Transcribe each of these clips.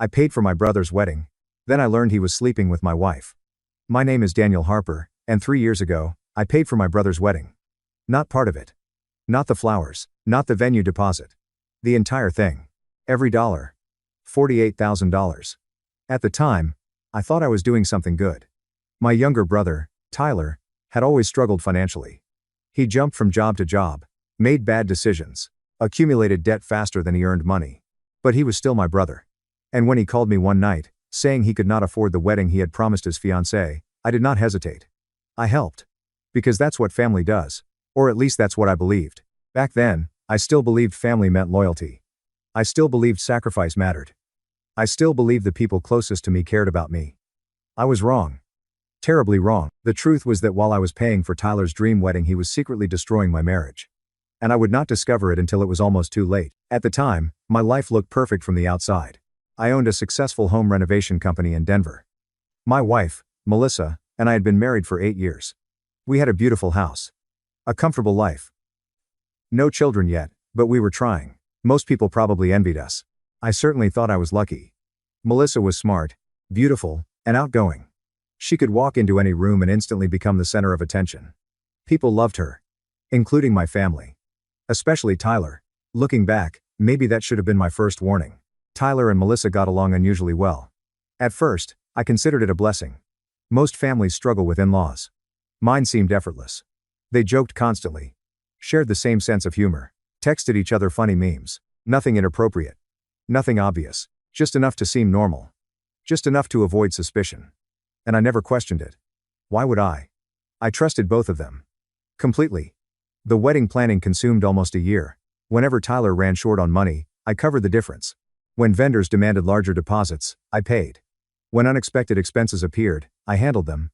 I paid for my brother's wedding. Then I learned he was sleeping with my wife. My name is Daniel Harper, and 3 years ago, I paid for my brother's wedding. Not part of it. Not the flowers, not the venue deposit. The entire thing. Every dollar. $48,000. At the time, I thought I was doing something good. My younger brother, Tyler, had always struggled financially. He jumped from job to job, made bad decisions, accumulated debt faster than he earned money. But he was still my brother. And when he called me one night, saying he could not afford the wedding he had promised his fiancée, I did not hesitate. I helped. Because that's what family does. Or at least that's what I believed. Back then, I still believed family meant loyalty. I still believed sacrifice mattered. I still believed the people closest to me cared about me. I was wrong. Terribly wrong. The truth was that while I was paying for Tyler's dream wedding, he was secretly destroying my marriage. And I would not discover it until it was almost too late. At the time, my life looked perfect from the outside. I owned a successful home renovation company in Denver. My wife, Melissa, and I had been married for 8 years. We had a beautiful house. A comfortable life. No children yet, but we were trying. Most people probably envied us. I certainly thought I was lucky. Melissa was smart, beautiful, and outgoing. She could walk into any room and instantly become the center of attention. People loved her. Including my family. Especially Tyler. Looking back, maybe that should have been my first warning. Tyler and Melissa got along unusually well. At first, I considered it a blessing. Most families struggle with in-laws. Mine seemed effortless. They joked constantly. Shared the same sense of humor. Texted each other funny memes. Nothing inappropriate. Nothing obvious. Just enough to seem normal. Just enough to avoid suspicion. And I never questioned it. Why would I? I trusted both of them. Completely. The wedding planning consumed almost a year. Whenever Tyler ran short on money, I covered the difference. When vendors demanded larger deposits, I paid. When unexpected expenses appeared, I handled them.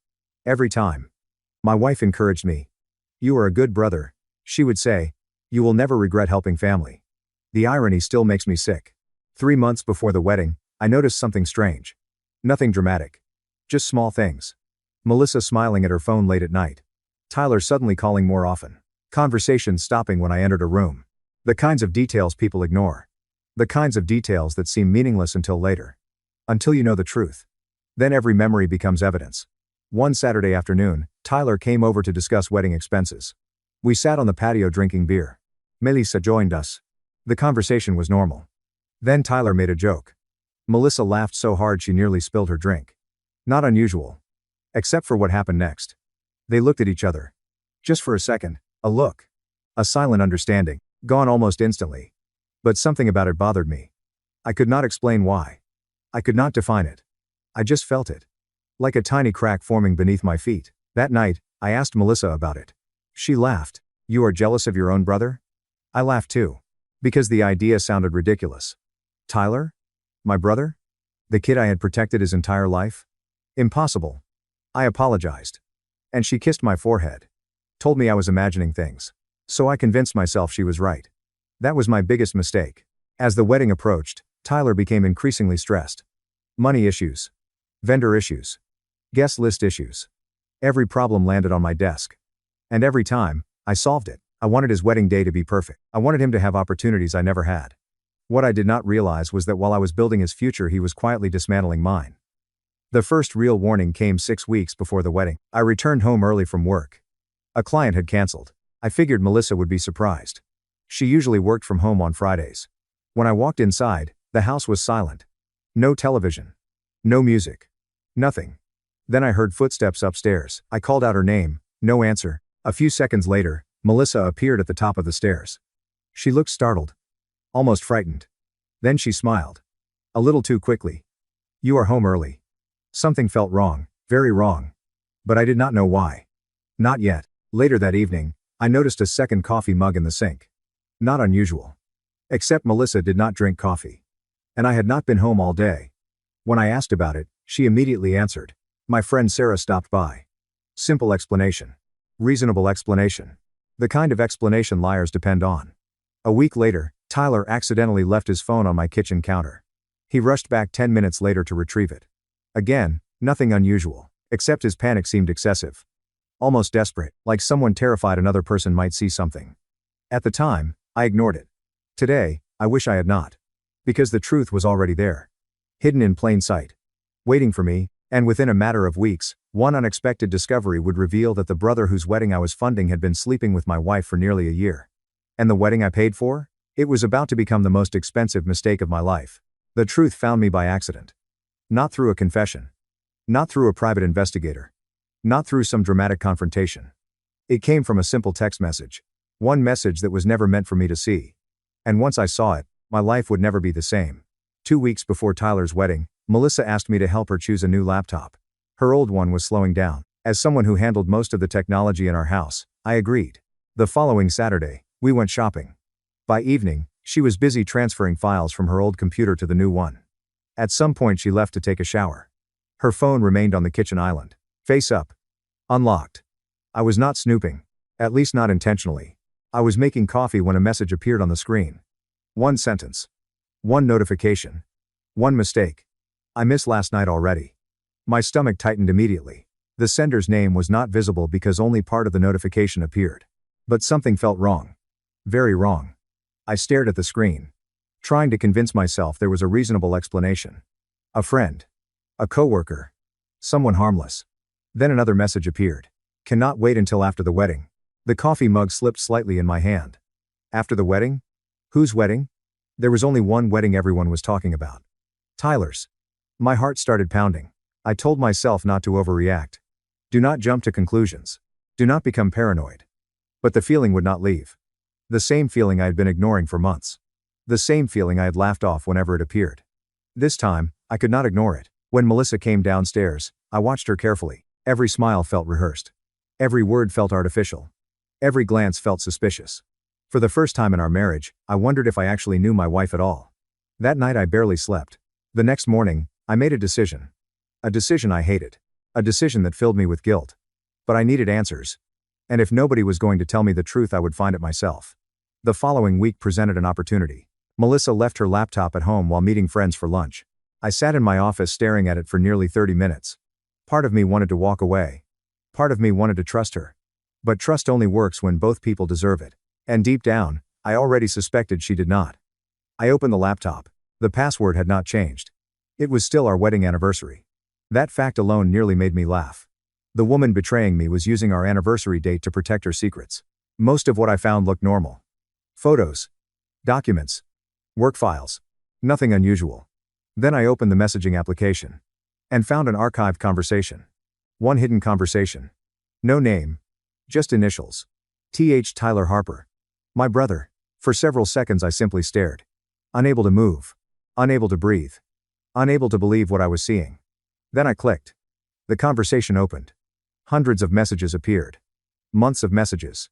Every time. My wife encouraged me. "You are a good brother," she would say. "You will never regret helping family." The irony still makes me sick. 3 months before the wedding, I noticed something strange. Nothing dramatic. Just small things. Melissa smiling at her phone late at night. Tyler suddenly calling more often. Conversations stopping when I entered a room. The kinds of details people ignore. The kinds of details that seem meaningless until later. Until you know the truth. Then every memory becomes evidence. One Saturday afternoon, Tyler came over to discuss wedding expenses. We sat on the patio drinking beer. Melissa joined us. The conversation was normal. Then Tyler made a joke. Melissa laughed so hard she nearly spilled her drink. Not unusual. Except for what happened next. They looked at each other. Just for a second, a look. A silent understanding, gone almost instantly. But something about it bothered me. I could not explain why. I could not define it. I just felt it. Like a tiny crack forming beneath my feet. That night, I asked Melissa about it. She laughed. "You are jealous of your own brother?" I laughed too. Because the idea sounded ridiculous. Tyler? My brother? The kid I had protected his entire life? Impossible. I apologized. And she kissed my forehead. Told me I was imagining things. So I convinced myself she was right. That was my biggest mistake. As the wedding approached, Tyler became increasingly stressed. Money issues. Vendor issues. Guest list issues. Every problem landed on my desk. And every time, I solved it. I wanted his wedding day to be perfect. I wanted him to have opportunities I never had. What I did not realize was that while I was building his future, he was quietly dismantling mine. The first real warning came 6 weeks before the wedding. I returned home early from work. A client had canceled. I figured Melissa would be surprised. She usually worked from home on Fridays. When I walked inside, the house was silent. No television. No music. Nothing. Then I heard footsteps upstairs. I called out her name. No answer. A few seconds later, Melissa appeared at the top of the stairs. She looked startled. Almost frightened. Then she smiled. A little too quickly. "You are home early." Something felt wrong, very wrong. But I did not know why. Not yet. Later that evening, I noticed a second coffee mug in the sink. Not unusual. Except Melissa did not drink coffee. And I had not been home all day. When I asked about it, she immediately answered. "My friend Sarah stopped by." Simple explanation. Reasonable explanation. The kind of explanation liars depend on. A week later, Tyler accidentally left his phone on my kitchen counter. He rushed back 10 minutes later to retrieve it. Again, nothing unusual, except his panic seemed excessive. Almost desperate, like someone terrified another person might see something. At the time, I ignored it. Today, I wish I had not. Because the truth was already there. hidden in plain sight, waiting for me, and within a matter of weeks, one unexpected discovery would reveal that the brother whose wedding I was funding had been sleeping with my wife for nearly a year. And the wedding I paid for? It was about to become the most expensive mistake of my life. The truth found me by accident. Not through a confession. Not through a private investigator. Not through some dramatic confrontation. It came from a simple text message. One message that was never meant for me to see. And once I saw it, my life would never be the same. 2 weeks before Tyler's wedding, Melissa asked me to help her choose a new laptop. Her old one was slowing down. As someone who handled most of the technology in our house, I agreed. The following Saturday, we went shopping. By evening, she was busy transferring files from her old computer to the new one. At some point she left to take a shower. Her phone remained on the kitchen island, face up. Unlocked. I was not snooping. At least not intentionally. I was making coffee when a message appeared on the screen. One sentence. One notification. One mistake. I missed last night already. My stomach tightened immediately. The sender's name was not visible because only part of the notification appeared. But something felt wrong. Very wrong. I stared at the screen, trying to convince myself there was a reasonable explanation. A friend. A coworker. Someone harmless. Then another message appeared. Cannot wait until after the wedding. The coffee mug slipped slightly in my hand. After the wedding? Whose wedding? There was only one wedding everyone was talking about. Tyler's. My heart started pounding. I told myself not to overreact. Do not jump to conclusions. Do not become paranoid. But the feeling would not leave. The same feeling I had been ignoring for months. The same feeling I had laughed off whenever it appeared. This time, I could not ignore it. When Melissa came downstairs, I watched her carefully. Every smile felt rehearsed. Every word felt artificial. Every glance felt suspicious. For the first time in our marriage, I wondered if I actually knew my wife at all. That night I barely slept. The next morning, I made a decision. A decision I hated. A decision that filled me with guilt. But I needed answers. And if nobody was going to tell me the truth, I would find it myself. The following week presented an opportunity. Melissa left her laptop at home while meeting friends for lunch. I sat in my office staring at it for nearly 30 minutes. Part of me wanted to walk away. Part of me wanted to trust her. But trust only works when both people deserve it. And deep down, I already suspected she did not. I opened the laptop. The password had not changed. It was still our wedding anniversary. That fact alone nearly made me laugh. The woman betraying me was using our anniversary date to protect her secrets. Most of what I found looked normal. Photos. Documents. Work files. Nothing unusual. Then I opened the messaging application. And found an archived conversation. One hidden conversation. No name. Just initials. Th. Tyler Harper. My brother. For several seconds I simply stared. Unable to move. Unable to breathe. Unable to believe what I was seeing. Then I clicked. The conversation opened. Hundreds of messages appeared. Months of messages.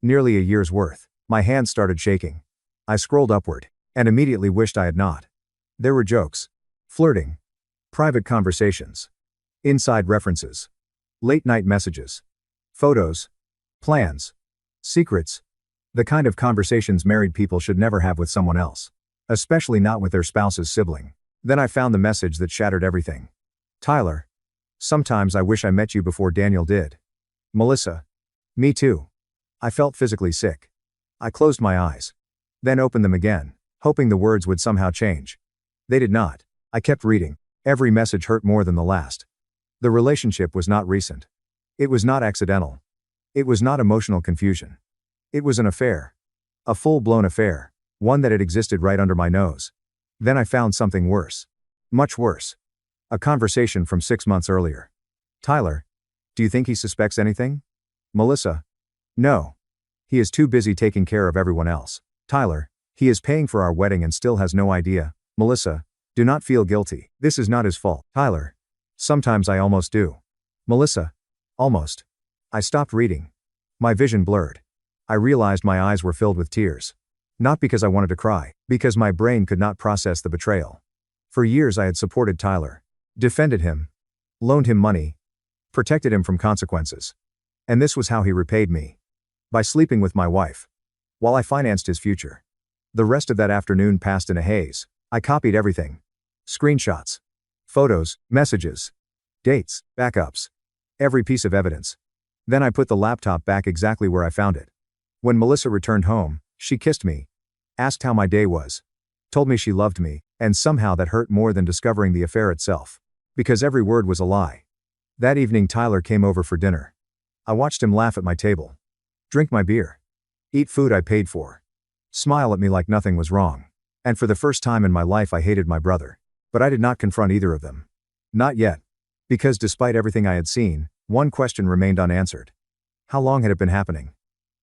Nearly a year's worth. My hands started shaking. I scrolled upward, and immediately wished I had not. There were jokes. Flirting. Private conversations. Inside references. Late-night messages. Photos. Plans. Secrets. The kind of conversations married people should never have with someone else. Especially not with their spouse's sibling. Then I found the message that shattered everything. Tyler. Sometimes I wish I met you before Daniel did. Melissa. Me too. I felt physically sick. I closed my eyes. Then opened them again, hoping the words would somehow change. They did not. I kept reading. Every message hurt more than the last. The relationship was not recent. It was not accidental. It was not emotional confusion. It was an affair. A full-blown affair. One that had existed right under my nose. Then I found something worse. Much worse. A conversation from 6 months earlier. Tyler. Do you think he suspects anything? Melissa. No. He is too busy taking care of everyone else. Tyler. He is paying for our wedding and still has no idea. Melissa. Do not feel guilty. This is not his fault. Tyler. Sometimes I almost do. Melissa. Almost. I stopped reading. My vision blurred. I realized my eyes were filled with tears. Not because I wanted to cry, because my brain could not process the betrayal. For years I had supported Tyler. Defended him. Loaned him money. Protected him from consequences. And this was how he repaid me. By sleeping with my wife. While I financed his future. The rest of that afternoon passed in a haze. I copied everything. Screenshots. Photos, messages. Dates, backups. Every piece of evidence. Then I put the laptop back exactly where I found it. When Melissa returned home, she kissed me. Asked how my day was. Told me she loved me, And somehow that hurt more than discovering the affair itself. Because every word was a lie. That evening Tyler came over for dinner. I watched him laugh at my table. Drink my beer. Eat food I paid for. Smile at me like nothing was wrong. And for the first time in my life I hated my brother. But I did not confront either of them. Not yet. Because despite everything I had seen, one question remained unanswered. How long had it been happening?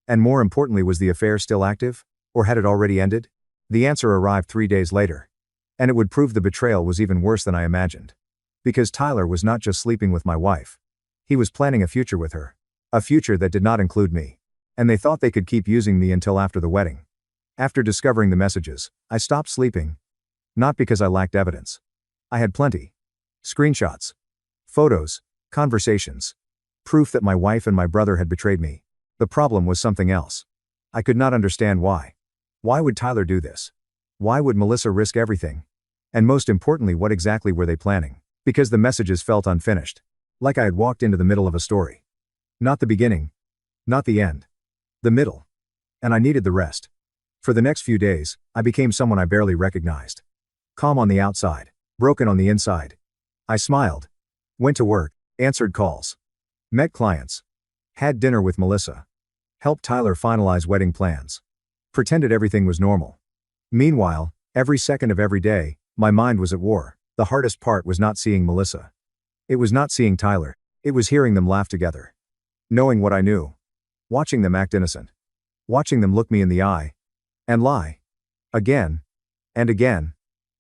And more importantly, was the affair still active? Or had it already ended? The answer arrived 3 days later. And it would prove the betrayal was even worse than I imagined. Because Tyler was not just sleeping with my wife. He was planning a future with her. A future that did not include me. And they thought they could keep using me until after the wedding. After discovering the messages, I stopped sleeping. Not because I lacked evidence. I had plenty. Screenshots. Photos. Conversations. Proof that my wife and my brother had betrayed me. The problem was something else. I could not understand why. Why would Tyler do this? Why would Melissa risk everything? And most importantly, what exactly were they planning? Because the messages felt unfinished. Like I had walked into the middle of a story. Not the beginning. Not the end. The middle. And I needed the rest. For the next few days, I became someone I barely recognized. Calm on the outside. Broken on the inside. I smiled. Went to work. Answered calls. Met clients. Had dinner with Melissa. Helped Tyler finalize wedding plans. Pretended everything was normal. Meanwhile, every second of every day, my mind was at war. The hardest part was not seeing Melissa. It was not seeing Tyler. It was hearing them laugh together. Knowing what I knew. Watching them act innocent. Watching them look me in the eye. And lie. Again. And again.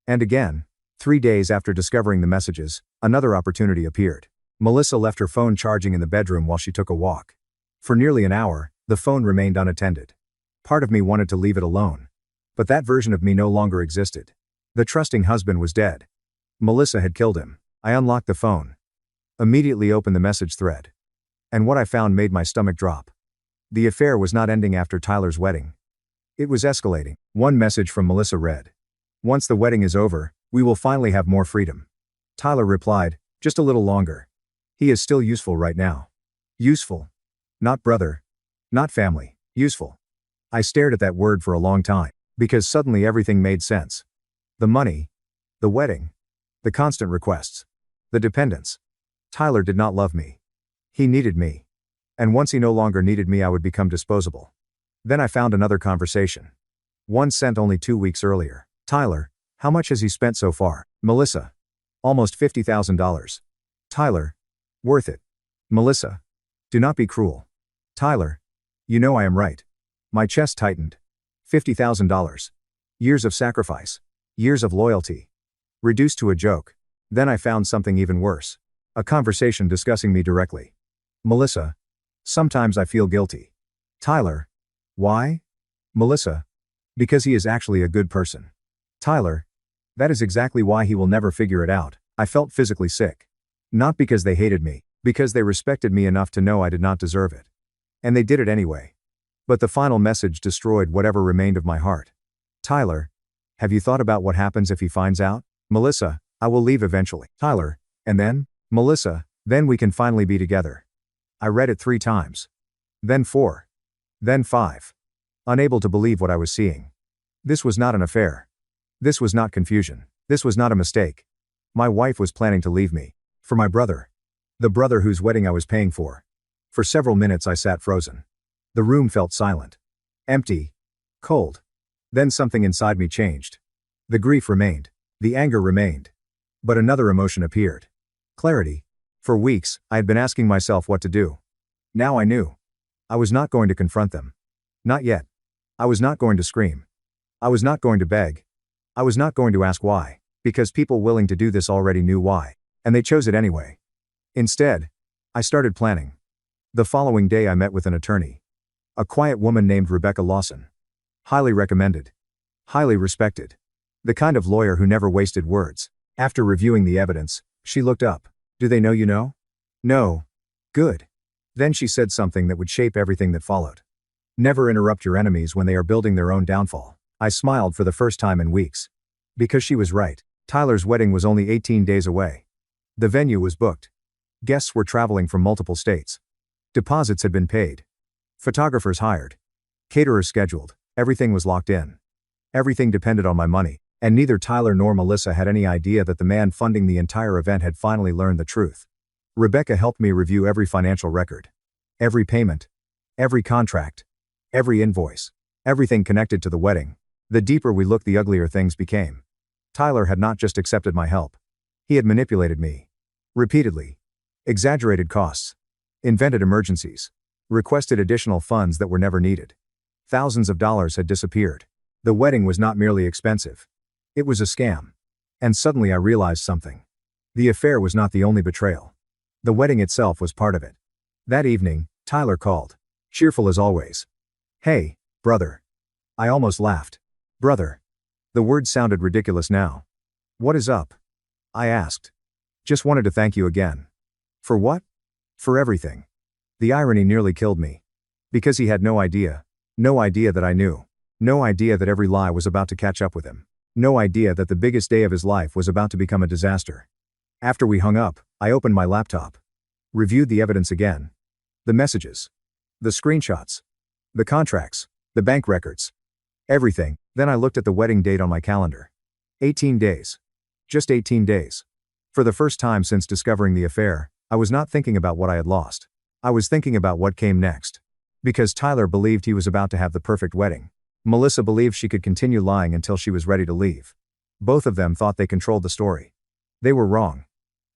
And again. 3 days after discovering the messages, another opportunity appeared. Melissa left her phone charging in the bedroom while she took a walk. For nearly an hour, the phone remained unattended. Part of me wanted to leave it alone. But that version of me no longer existed. The trusting husband was dead. Melissa had killed him. I unlocked the phone. Immediately opened the message thread. And what I found made my stomach drop. The affair was not ending after Tyler's wedding. It was escalating. One message from Melissa read. Once the wedding is over, we will finally have more freedom. Tyler replied, just a little longer. He is still useful right now. Useful. Not brother. Not family. Useful. I stared at that word for a long time, because suddenly everything made sense. The money. The wedding. The constant requests. The dependence. Tyler did not love me. He needed me. And once he no longer needed me, I would become disposable. Then I found another conversation. One sent only 2 weeks earlier. Tyler, how much has he spent so far? Melissa. Almost $50,000. Tyler. Worth it. Melissa. Do not be cruel. Tyler. You know I am right. My chest tightened. $50,000. Years of sacrifice. Years of loyalty. Reduced to a joke. Then I found something even worse. A conversation discussing me directly. Melissa. Sometimes I feel guilty. Tyler. Why? Melissa. Because he is actually a good person. Tyler. That is exactly why he will never figure it out. I felt physically sick. Not because they hated me, because they respected me enough to know I did not deserve it. And they did it anyway. But the final message destroyed whatever remained of my heart. Tyler. Have you thought about what happens if he finds out? Melissa. I will leave eventually. Tyler. And then? Melissa. Then we can finally be together. I read it 3 times. Then 4. Then 5. Unable to believe what I was seeing. This was not an affair. This was not confusion. This was not a mistake. My wife was planning to leave me. For my brother. The brother whose wedding I was paying for. For several minutes I sat frozen. The room felt silent. Empty. Cold. Then something inside me changed. The grief remained. The anger remained. But another emotion appeared. Clarity. For weeks, I had been asking myself what to do. Now I knew. I was not going to confront them. Not yet. I was not going to scream. I was not going to beg. I was not going to ask why, because people willing to do this already knew why, and they chose it anyway. Instead, I started planning. The following day I met with an attorney. A quiet woman named Rebecca Lawson. Highly recommended. Highly respected. The kind of lawyer who never wasted words. After reviewing the evidence, she looked up. Do they know you know? No. Good. Then she said something that would shape everything that followed. Never interrupt your enemies when they are building their own downfall. I smiled for the first time in weeks. Because she was right. Tyler's wedding was only 18 days away. The venue was booked. Guests were traveling from multiple states. Deposits had been paid. Photographers hired. Caterers scheduled. Everything was locked in. Everything depended on my money. And neither Tyler nor Melissa had any idea that the man funding the entire event had finally learned the truth. Rebecca helped me review every financial record. Every payment. Every contract. Every invoice. Everything connected to the wedding. The deeper we looked, the uglier things became. Tyler had not just accepted my help. He had manipulated me. Repeatedly. Exaggerated costs. Invented emergencies. Requested additional funds that were never needed. Thousands of dollars had disappeared. The wedding was not merely expensive. It was a scam. And suddenly I realized something. The affair was not the only betrayal. The wedding itself was part of it. That evening, Tyler called. Cheerful as always. "Hey, brother." I almost laughed. Brother. The word sounded ridiculous now. "What is up?" I asked. "Just wanted to thank you again." "For what?" "For everything." The irony nearly killed me. Because he had no idea. No idea that I knew. No idea that every lie was about to catch up with him. No idea that the biggest day of his life was about to become a disaster. After we hung up, I opened my laptop. Reviewed the evidence again. The messages. The screenshots. The contracts. The bank records. Everything. Then I looked at the wedding date on my calendar. 18 days. Just 18 days. For the first time since discovering the affair, I was not thinking about what I had lost. I was thinking about what came next. Because Tyler believed he was about to have the perfect wedding. Melissa believed she could continue lying until she was ready to leave. Both of them thought they controlled the story. They were wrong.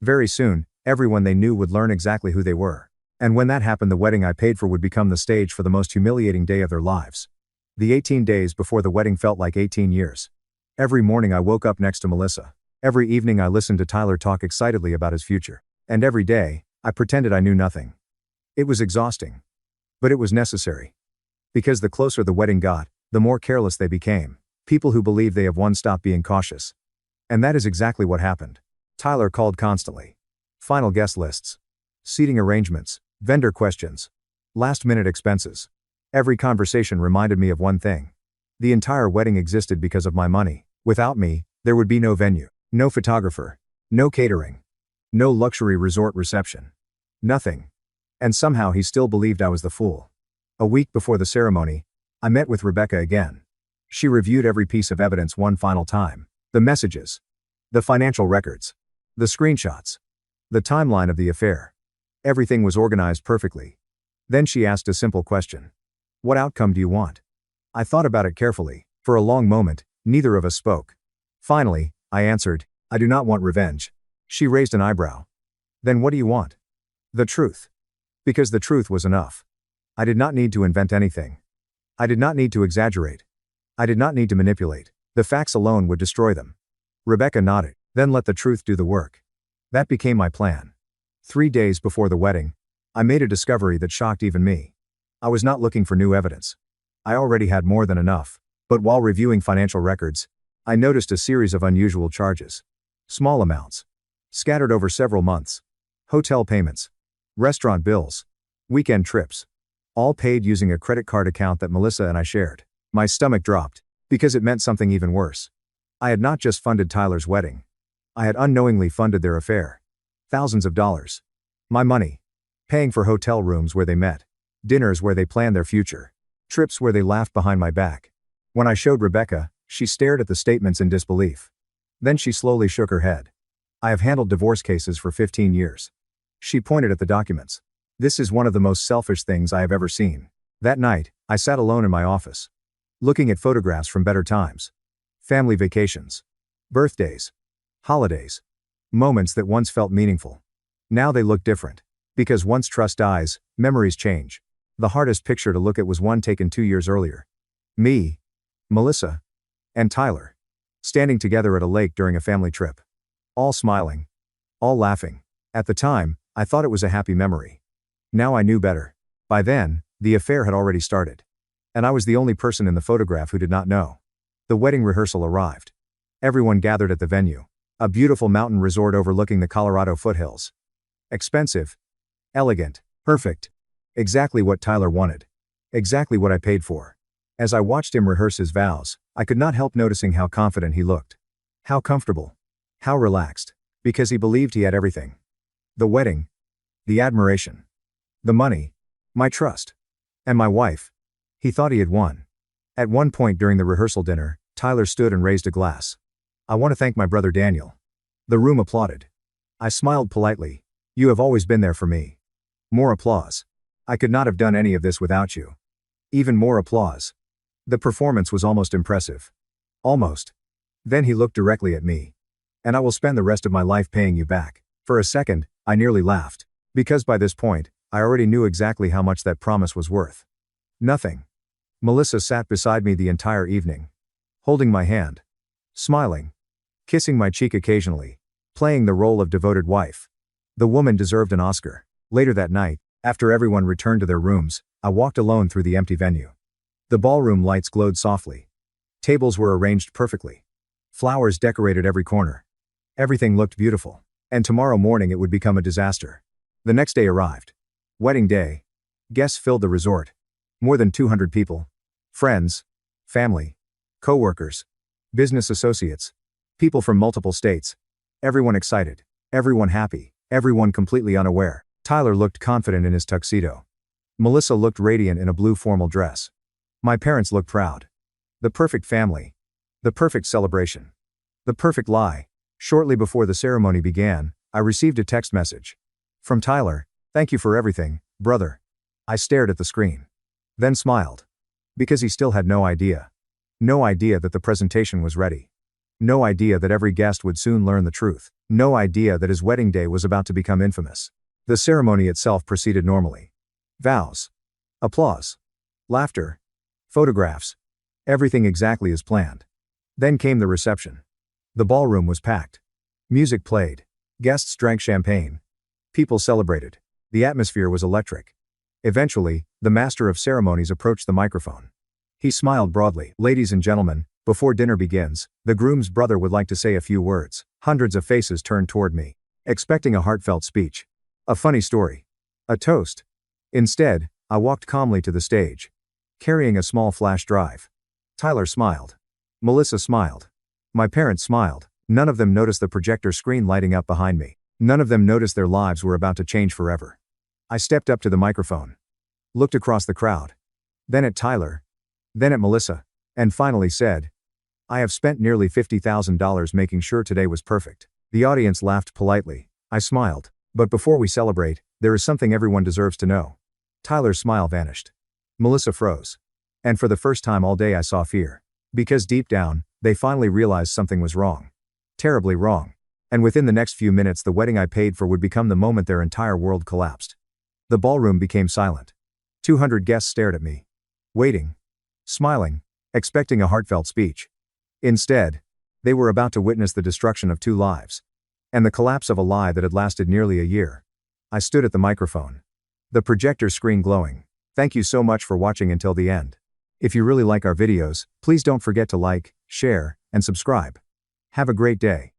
Very soon, everyone they knew would learn exactly who they were. And when that happened, the wedding I paid for would become the stage for the most humiliating day of their lives. The 18 days before the wedding felt like 18 years. Every morning I woke up next to Melissa. Every evening I listened to Tyler talk excitedly about his future. And every day, I pretended I knew nothing. It was exhausting. But it was necessary. Because the closer the wedding got, the more careless they became. People who believe they have won stopped being cautious. And that is exactly what happened. Tyler called constantly. Final guest lists. Seating arrangements. Vendor questions. Last-minute expenses. Every conversation reminded me of one thing. The entire wedding existed because of my money. Without me, there would be no venue, no photographer, no catering, no luxury resort reception. Nothing. And somehow he still believed I was the fool. A week before the ceremony, I met with Rebecca again. She reviewed every piece of evidence one final time. The messages. The financial records. The screenshots. The timeline of the affair. Everything was organized perfectly. Then she asked a simple question. "What outcome do you want?" I thought about it carefully. For a long moment, neither of us spoke. Finally, I answered, "I do not want revenge." She raised an eyebrow. "Then what do you want?" "The truth." Because the truth was enough. I did not need to invent anything. I did not need to exaggerate. I did not need to manipulate. The facts alone would destroy them. Rebecca nodded. "Then let the truth do the work." That became my plan. 3 days before the wedding, I made a discovery that shocked even me. I was not looking for new evidence. I already had more than enough. But while reviewing financial records, I noticed a series of unusual charges. Small amounts. Scattered over several months. Hotel payments. Restaurant bills. Weekend trips. All paid using a credit card account that Melissa and I shared. My stomach dropped. Because it meant something even worse. I had not just funded Tyler's wedding. I had unknowingly funded their affair. Thousands of dollars. My money. Paying for hotel rooms where they met. Dinners where they planned their future. Trips where they laughed behind my back. When I showed Rebecca, she stared at the statements in disbelief. Then she slowly shook her head. "I have handled divorce cases for 15 years. She pointed at the documents. "This is one of the most selfish things I have ever seen." That night, I sat alone in my office. Looking at photographs from better times. Family vacations. Birthdays. Holidays. Moments that once felt meaningful. Now they look different. Because once trust dies, memories change. The hardest picture to look at was one taken 2 years earlier. Me, Melissa, and Tyler. Standing together at a lake during a family trip. All smiling. All laughing. At the time, I thought it was a happy memory. Now I knew better. By then, the affair had already started. And I was the only person in the photograph who did not know. The wedding rehearsal arrived. Everyone gathered at the venue. A beautiful mountain resort overlooking the Colorado foothills. Expensive. Elegant. Perfect. Exactly what Tyler wanted. Exactly what I paid for. As I watched him rehearse his vows, I could not help noticing how confident he looked. How comfortable. How relaxed. Because he believed he had everything. The wedding. The admiration. The money. My trust. And my wife. He thought he had won. At one point during the rehearsal dinner, Tyler stood and raised a glass. I want to thank my brother Daniel. The room applauded. I smiled politely. You have always been there for me. More applause. I could not have done any of this without you. Even more applause. The performance was almost impressive. Almost. Then he looked directly at me. And I will spend the rest of my life paying you back. For a second, I nearly laughed. Because by this point, I already knew exactly how much that promise was worth. Nothing. Melissa sat beside me the entire evening. Holding my hand. Smiling. Kissing my cheek occasionally. Playing the role of devoted wife. The woman deserved an Oscar. Later that night, after everyone returned to their rooms, I walked alone through the empty venue. The ballroom lights glowed softly. Tables were arranged perfectly. Flowers decorated every corner. Everything looked beautiful. And tomorrow morning it would become a disaster. The next day arrived. Wedding day. Guests filled the resort. More than 200 people. Friends. Family. Co-workers. Business associates. People from multiple states. Everyone excited. Everyone happy. Everyone completely unaware. Tyler looked confident in his tuxedo. Melissa looked radiant in a blue formal dress. My parents looked proud. The perfect family. The perfect celebration. The perfect lie. Shortly before the ceremony began, I received a text message. From Tyler, "Thank you for everything, brother." I stared at the screen. Then smiled. Because he still had no idea. No idea that the presentation was ready. No idea that every guest would soon learn the truth. No idea that his wedding day was about to become infamous. The ceremony itself proceeded normally. Vows. Applause. Laughter. Photographs. Everything exactly as planned. Then came the reception. The ballroom was packed. Music played. Guests drank champagne. People celebrated. The atmosphere was electric. Eventually, the master of ceremonies approached the microphone. He smiled broadly. "Ladies and gentlemen, before dinner begins, the groom's brother would like to say a few words." Hundreds of faces turned toward me, expecting a heartfelt speech. A funny story. A toast. Instead, I walked calmly to the stage, carrying a small flash drive. Tyler smiled. Melissa smiled. My parents smiled. None of them noticed the projector screen lighting up behind me. None of them noticed their lives were about to change forever. I stepped up to the microphone. Looked across the crowd. Then at Tyler. Then at Melissa. And finally said, "I have spent nearly $50,000 making sure today was perfect." The audience laughed politely. I smiled. "But before we celebrate, there is something everyone deserves to know." Tyler's smile vanished. Melissa froze. And for the first time all day I saw fear. Because deep down, they finally realized something was wrong. Terribly wrong. And within the next few minutes the wedding I paid for would become the moment their entire world collapsed. The ballroom became silent. 200 guests stared at me. Waiting. Smiling. Expecting a heartfelt speech. Instead, they were about to witness the destruction of 2 lives. And the collapse of a lie that had lasted nearly a year. I stood at the microphone. The projector screen glowing. Thank you so much for watching until the end. If you really like our videos, please don't forget to like, share, and subscribe. Have a great day.